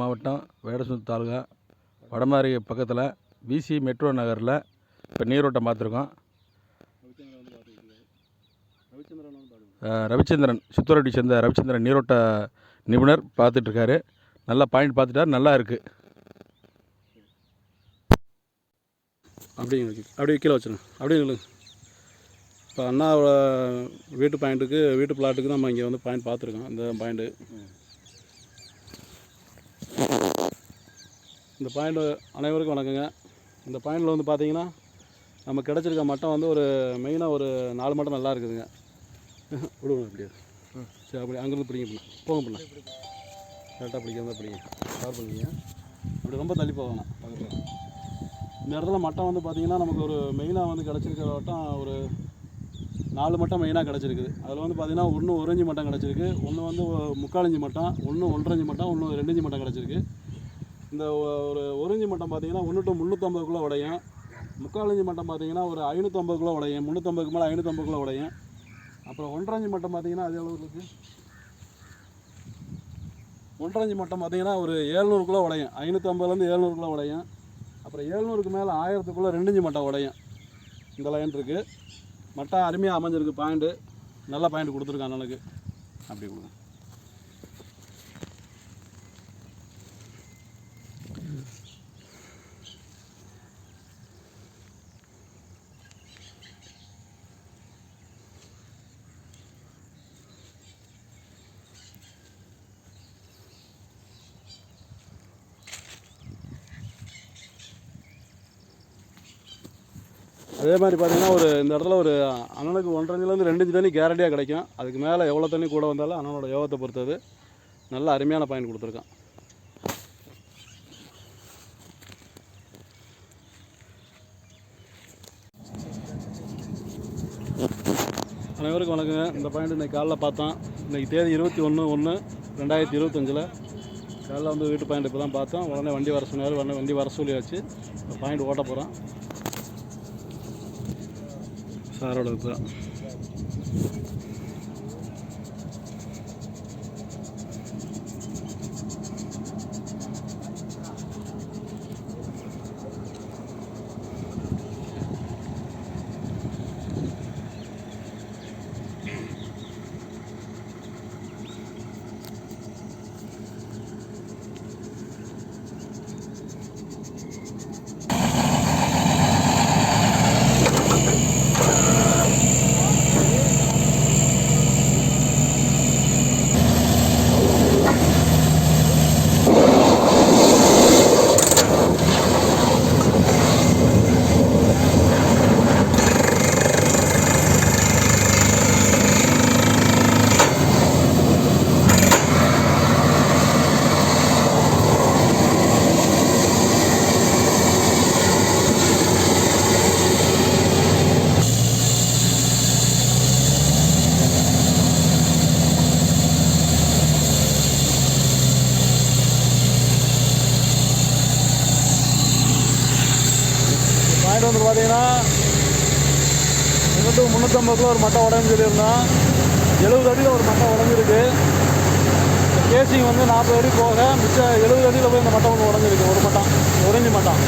மாவட்டம் வேடசந்தூர் தாலுகா வடமாரி பக்கத்தில் விசி மெட்ரோ நகரில் இப்போ நீரோட்டம் பார்த்துருக்கோம். ரவிச்சந்திரன் சித்தூரடி சேர்ந்த ரவிச்சந்திரன் நீரோட்ட நிபுணர் பார்த்துட்ருக்காரு. நல்லா பாயிண்ட் பார்த்துட்டார், நல்லா இருக்குது. அப்படியே கீழே வச்சுருங்க. அப்படியே இல்லைங்க. இப்போ அண்ணாவோட வீட்டு பிளாட்டுக்கு நம்ம இங்கே வந்து பாயிண்ட் பார்த்துருக்கோம். இந்த பாயிண்ட்டு இந்த பாயிண்ட் அனைவருக்கும் வணக்கங்க. இந்த பாயிண்டில் வந்து பார்த்தீங்கன்னா நம்ம கிடச்சிருக்க மட்டம் வந்து ஒரு மெயினாக ஒரு 4 மட்டம் நல்லா இருக்குதுங்க. விடுவோம் அப்படியே. சரி, அப்படி அங்கேருந்து பிடிங்க போங்க பண்ண கரெக்டாக பிடிக்கிறதா பிடிங்க. கவர் பண்ணிங்க. அப்படி ரொம்ப தள்ளி போகணும். இந்த இடத்துல மட்டம் வந்து பார்த்திங்கன்னா நமக்கு ஒரு மெயினாக வந்து கிடச்சிருக்கிற வட்டம் ஒரு 4 மட்டம் மெயினாக கிடச்சிருக்குது. அதில் வந்து பார்த்திங்கன்னா ஒன்று 1 இன்ச்சு மட்டம் கிடச்சிருக்கு, ஒன்று வந்து 3/4 இன்ச்சு மட்டம், ஒன்று 1.5 இன்ச்சு மட்டம், ஒன்று 2 இன்ச்சு மட்டம் கிடச்சிருக்கு. இந்த ஒரு 1 இன்ச்சு மட்டம் பார்த்திங்கன்னா 1 to 350 உடையும், 3/4 இன்ச்சு மட்டம் பார்த்திங்கன்னா ஒரு 550 உடையும், 350 மேலே 550 உடையும். அப்புறம் 1.5 இன்ச்சு மட்டம் பார்த்திங்கன்னா அது எவ்வளோ இருக்குது? 1.5 இன்ச்சு மட்டம் பார்த்திங்கன்னா ஒரு 700 உடையும், 550லேருந்து 700 உடையும். அப்புறம் 700க்கு மேலே 1000 2 இன்ச்சு மட்டம் உடையும். இந்த லைன் இருக்குது. மட்டம் அருமையாக அமைஞ்சிருக்கு. பாயிண்ட்டு நல்ல பாயிண்ட் கொடுத்துருக்கான் அண்ணனுக்கு. அப்படி கொடுங்க. அதே மாதிரி பார்த்திங்கன்னா இந்த இடத்துல ஒரு அண்ணனுக்கு 1.5 இன்ச்சிலேருந்து 2 இன்ச்சு தண்ணி கேரண்டியாக கிடைக்கும். அதுக்கு மேலே எவ்வளோ தண்ணி கூட வந்தாலும் அண்ணனோட யோகத்தை பொறுத்தது. நல்ல அருமையான பாயிண்ட் கொடுத்துருக்கான். அனைவருக்கும் வணக்கங்க. இந்த பாயிண்ட் இன்றைக்கி காலைல பார்த்தோம். இன்றைக்கி தேதி 21/1/2025 காலைல வந்து வீட்டு பாயிண்ட் இப்போ தான் பார்த்தோம். உடனே வண்டி வர சொன்னார். உடனே வண்டி வர சொல்லியாச்சு. இந்த பாயிண்ட் ஓட்ட போகிறோம். சாரோட தான் வந்து பார்த்தீங்கன்னா 350 ஒரு மட்டம் உடஞ்சி சொல்லியிருந்தோம். 70 அடியில் ஒரு மட்டம் உடஞ்சிருக்கு. கேசிங் வந்து 40 அடி போக மிச்சம் 70 அடியில் போய் இந்த மட்டம் ஒன்று உடஞ்சிருக்கு. ஒரு மட்டம் 1 இன்ச்சு மட்டம்.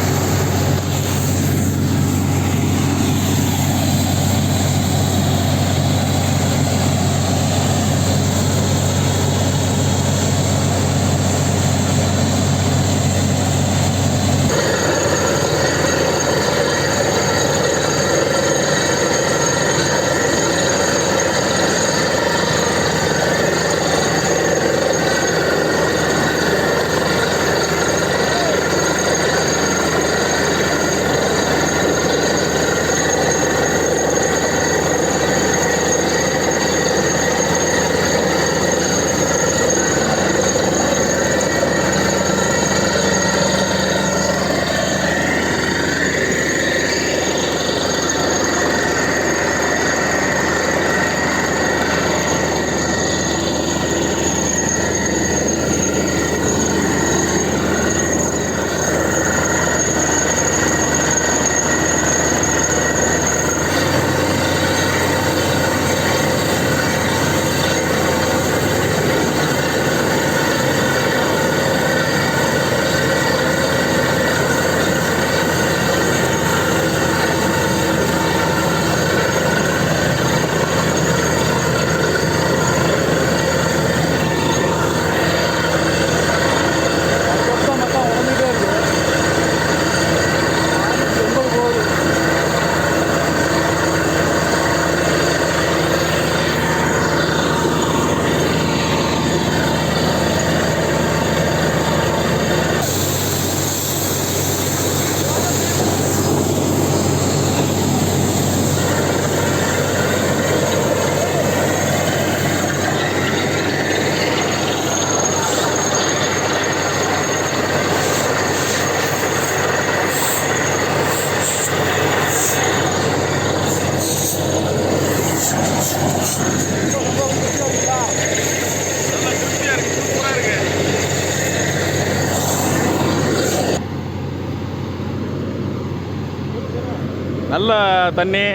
நல்ல தண்ணி,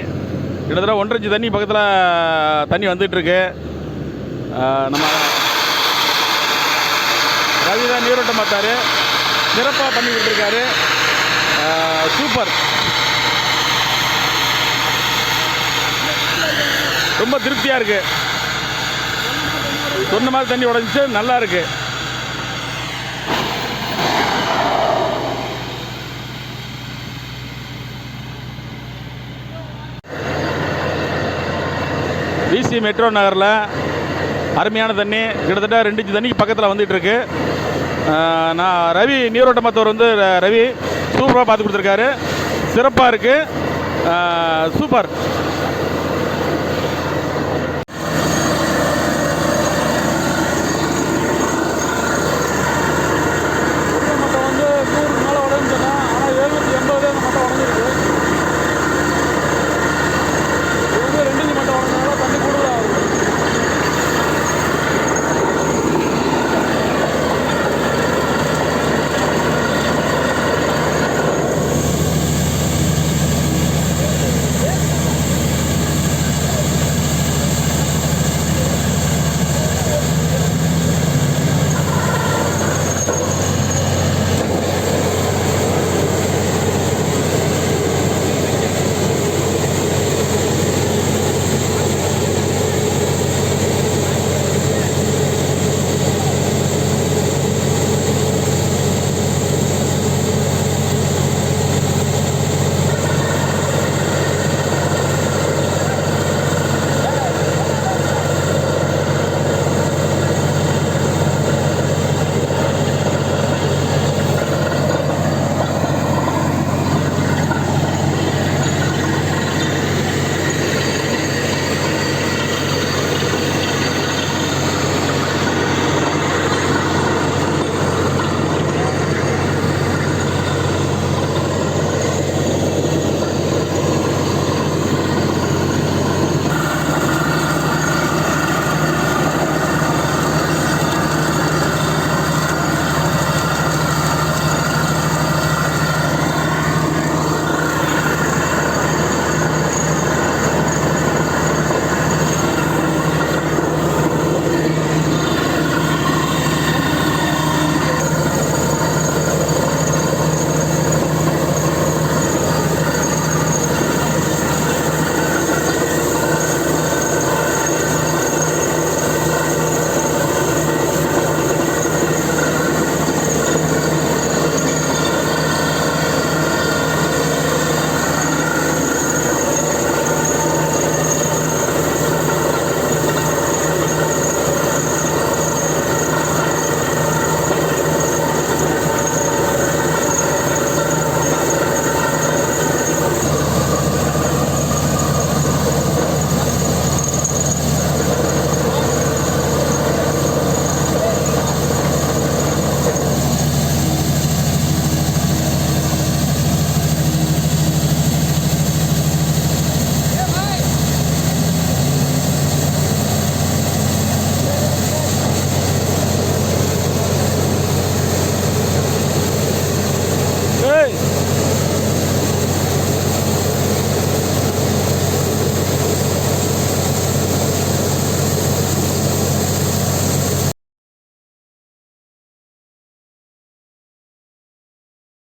கிட்டத்தட்ட 1.5 இன்ச்சு தண்ணி பக்கத்தில் தண்ணி வந்துகிட்ருக்கு. நம்ம ரவி தான் நீரோட்டம் பார்த்தாரு, சிறப்பாக பண்ணி கொடுத்துருக்காரு. சூப்பர், ரொம்ப திருப்தியாக இருக்குது. சொன்ன மாதிரி தண்ணி உடஞ்சிச்சு, நல்லா இருக்குது. விசி மெட்ரோ நகரில் அருமையான தண்ணி, கிட்டத்தட்ட 2 இன்ச்சு தண்ணிக்கு பக்கத்தில் வந்துகிட்ருக்கு. நான் ரவி நீரோட்ட மத்தவர் வந்து ரவி சூப்பராக பார்த்து கொடுத்துருக்காரு. சிறப்பாக இருக்குது, சூப்பர்.